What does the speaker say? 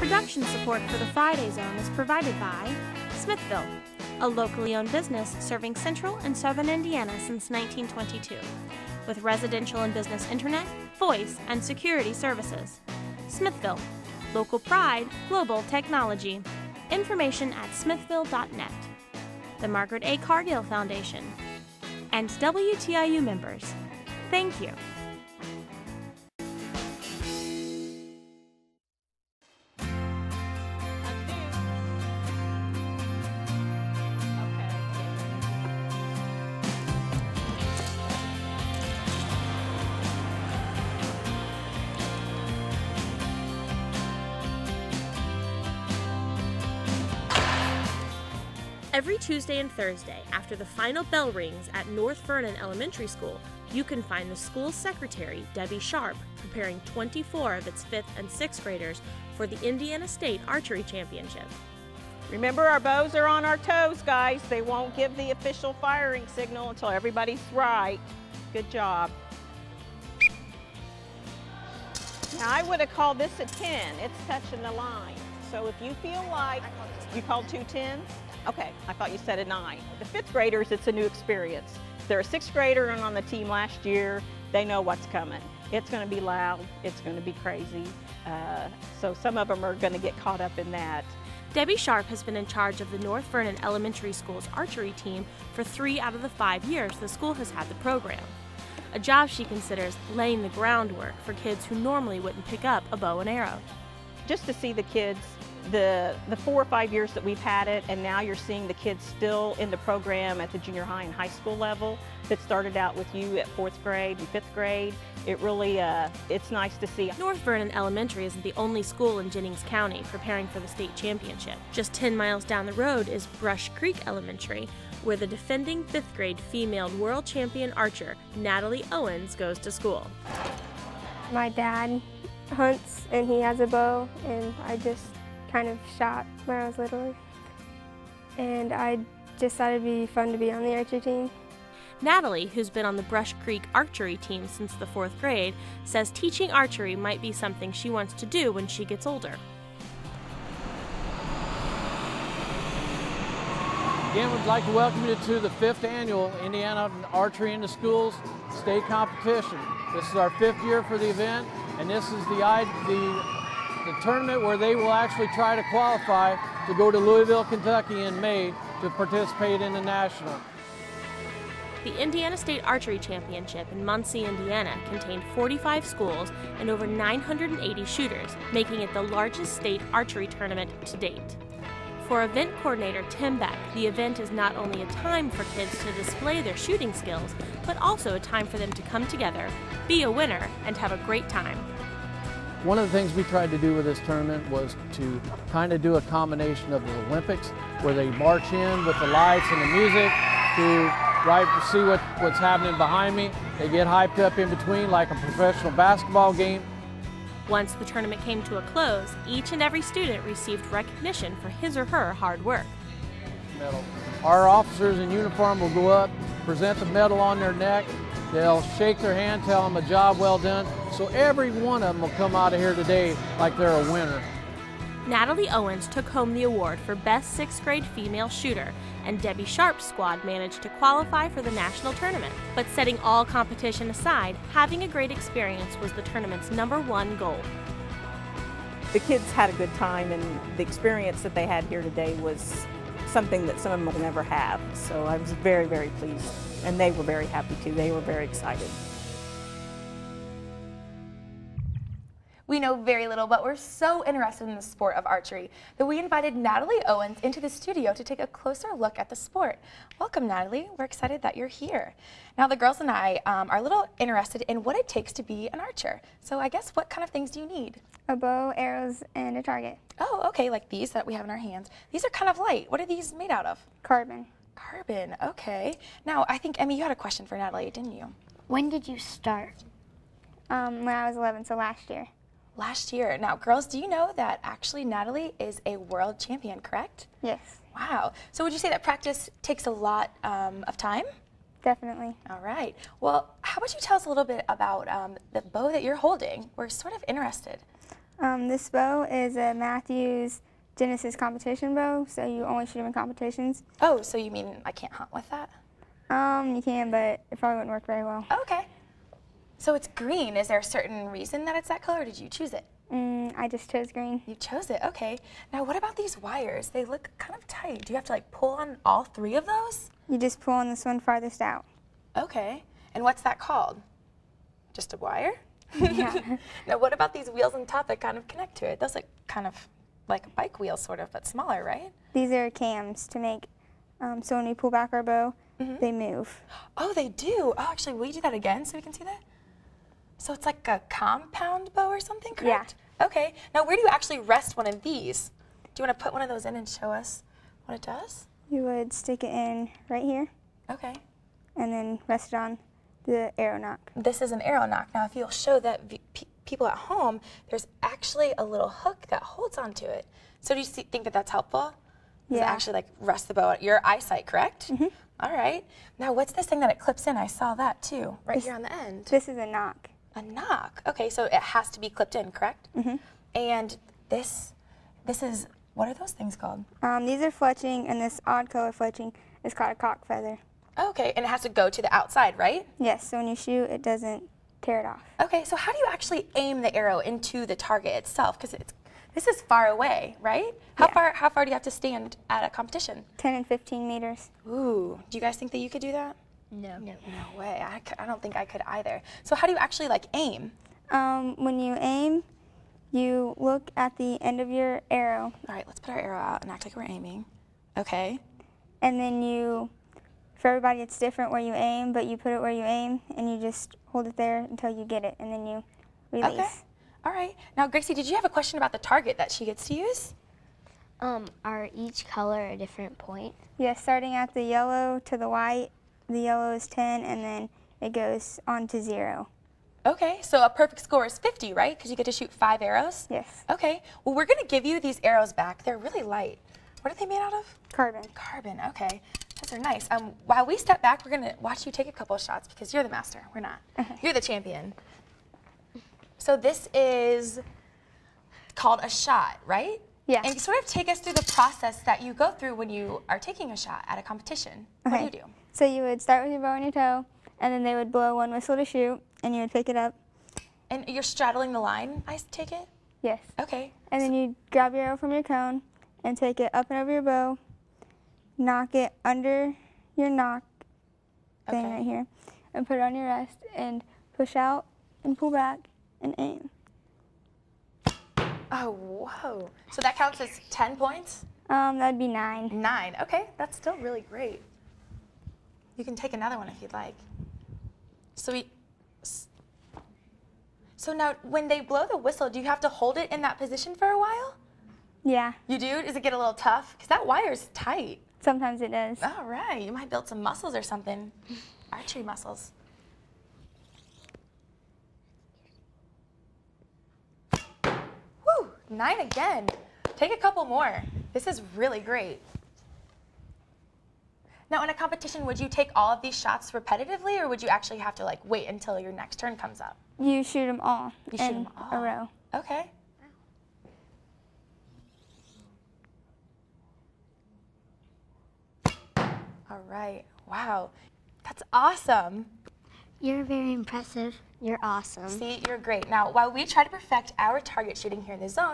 Production support for the Friday Zone is provided by Smithville, a locally owned business serving central and southern Indiana since 1922, with residential and business internet, voice, and security services. Smithville, local pride, global technology. Information at smithville.net. The Margaret A. Cargill Foundation, and WTIU members. Thank you. Every Tuesday and Thursday, after the final bell rings at North Vernon Elementary School, you can find the school secretary, Debbie Sharp, preparing 24 of its 5th and 6th graders for the Indiana State Archery Championship. Remember, our bows are on our toes, guys. They won't give the official firing signal until everybody's right. Good job. Now, I would have called this a 10. It's touching the line. So if you feel like you called 2 10s, okay, I thought you said a 9. The 5th graders, it's a new experience. They're a 6th grader and on the team last year. They know what's coming. It's going to be loud. It's going to be crazy. So some of them are going to get caught up in that. Debbie Sharp has been in charge of the North Vernon Elementary School's archery team for 3 out of the 5 years the school has had the program. A job she considers laying the groundwork for kids who normally wouldn't pick up a bow and arrow. Just to see the kids, the 4 or 5 years that we've had it, and now you're seeing the kids still in the program at the junior high and high school level that started out with you at 4th grade and 5th grade. It really, it's nice to see. North Vernon Elementary isn't the only school in Jennings County preparing for the state championship. Just 10 miles down the road is Brush Creek Elementary, where the defending 5th grade female world champion archer, Natalie Owens, goes to school. My dad hunts and he has a bow, and I just kind of shot when I was little, and I just thought it'd be fun to be on the archery team. Natalie, who's been on the Brush Creek archery team since the 4th grade, says teaching archery might be something she wants to do when she gets older. Again, we'd like to welcome you to the 5th annual Indiana Archery in the Schools state competition. This is our 5th year for the event, and this is the tournament where they will actually try to qualify to go to Louisville, Kentucky in May to participate in the national. The Indiana State Archery Championship in Muncie, Indiana contained 45 schools and over 980 shooters, making it the largest state archery tournament to date. For event coordinator Tim Beck, the event is not only a time for kids to display their shooting skills, but also a time for them to come together, be a winner, and have a great time. One of the things we tried to do with this tournament was to kind of do a combination of the Olympics, where they march in with the lights and the music to see what's happening behind me. They get hyped up in between like a professional basketball game. Once the tournament came to a close, each and every student received recognition for his or her hard work. Our officers in uniform will go up, present the medal on their neck. They'll shake their hand, tell them a job well done. So every one of them will come out of here today like they're a winner. Natalie Owens took home the award for Best 6th grade female shooter, and Debbie Sharp's squad managed to qualify for the national tournament. But setting all competition aside, having a great experience was the tournament's #1 goal. The kids had a good time, and the experience that they had here today was something that some of them will never have. So I was very, very pleased, and they were very happy too. They were very excited. We know very little, but we're so interested in the sport of archery that we invited Natalie Owens into the studio to take a closer look at the sport. Welcome, Natalie. We're excited that you're here. Now, the girls and I are a little interested in what it takes to be an archer. So I guess, what kind of things do you need? A bow, arrows, and a target. Oh, okay, like these that we have in our hands. These are kind of light. What are these made out of? Carbon. Carbon, okay. Now, I think, Emmy, you had a question for Natalie, didn't you? When did you start? When I was 11, so last year. Last year. Now, girls, do you know that actually Natalie is a world champion, correct? Yes. Wow. So would you say that practice takes a lot of time? Definitely. All right. Well, how about you tell us a little bit about the bow that you're holding? We're sort of interested. This bow is a Matthews Genesis competition bow, so you only shoot them in competitions. Oh, so you mean I can't hunt with that? You can, but it probably wouldn't work very well. Okay. So it's green. Is there a certain reason that it's that color, or did you choose it? I just chose green. You chose it, okay. Now what about these wires? They look kind of tight. Do you have to like pull on all 3 of those? You just pull on this one farthest out. Okay. And what's that called? Just a wire? Yeah. Now what about these wheels on top that kind of connect to it? Those look kind of like bike wheels sort of, but smaller, right? These are cams to make, so when we pull back our bow, they move. Oh, they do. Oh, actually, will you do that again so we can see that? So it's like a compound bow or something, correct? Yeah. Okay. Now where do you actually rest one of these? Do you want to put one of those in and show us what it does? You would stick it in right here. Okay. And then rest it on the arrow nock. This is an arrow nock. Now if you'll show that people at home, there's actually a little hook that holds onto it. So do you think that that's helpful? Does it actually like rest the bow at your eyesight, correct? Mm-hmm. All right. Now what's this thing that it clips in? I saw that too, right here on the end. This is a nock. A nock. Okay, so it has to be clipped in, correct? Mm-hmm. And this is, what are those things called? These are fletching, and this odd color fletching is called a cock feather. Okay, and it has to go to the outside, right? Yes, so when you shoot, it doesn't tear it off. Okay, so how do you actually aim the arrow into the target itself? Because this is far away, right? How far do you have to stand at a competition? 10 and 15 meters. Ooh, do you guys think that you could do that? No. No way. I don't think I could either. So how do you actually like aim? When you aim, you look at the end of your arrow. All right, let's put our arrow out and act like we're aiming. Okay. And then for everybody it's different where you aim, but you put it where you aim, and you just hold it there until you get it, and then you release. Okay. All right. Now, Gracie, did you have a question about the target that she gets to use? Are each color a different point? Yes, starting at the yellow to the white, the yellow is 10, and then it goes on to 0. Okay, so a perfect score is 50, right? Because you get to shoot 5 arrows? Yes. Okay, well, we're going to give you these arrows back. They're really light. What are they made out of? Carbon. Carbon, okay. Those are nice. While we step back, we're going to watch you take a couple of shots because you're the master. We're not. You're the champion. So this is called a shot, right? Yeah. And sort of take us through the process that you go through when you are taking a shot at a competition. Okay. What do you do? So you would start with your bow on your toe, and then they would blow one whistle to shoot, and you would pick it up. And you're straddling the line, I take it? Yes. Okay. And then you grab your arrow from your cone and take it up and over your bow, knock it under your nock thing right here, and put it on your rest, and push out and pull back and aim. Oh, whoa. So that counts as 10 points? That'd be 9. 9. Okay, that's still really great. You can take another one if you'd like. So now, when they blow the whistle, do you have to hold it in that position for a while? Yeah. You do? Does it get a little tough? Because that wire's tight. Sometimes it does. All right, you might build some muscles or something. Archery muscles. Woo, 9 again. Take a couple more. This is really great. Now, in a competition, would you take all of these shots repetitively, or would you actually have to like wait until your next turn comes up? You shoot them all in a row. Okay. All right. Wow. That's awesome. You're very impressive. You're awesome. See, you're great. Now, while we try to perfect our target shooting here in the zone,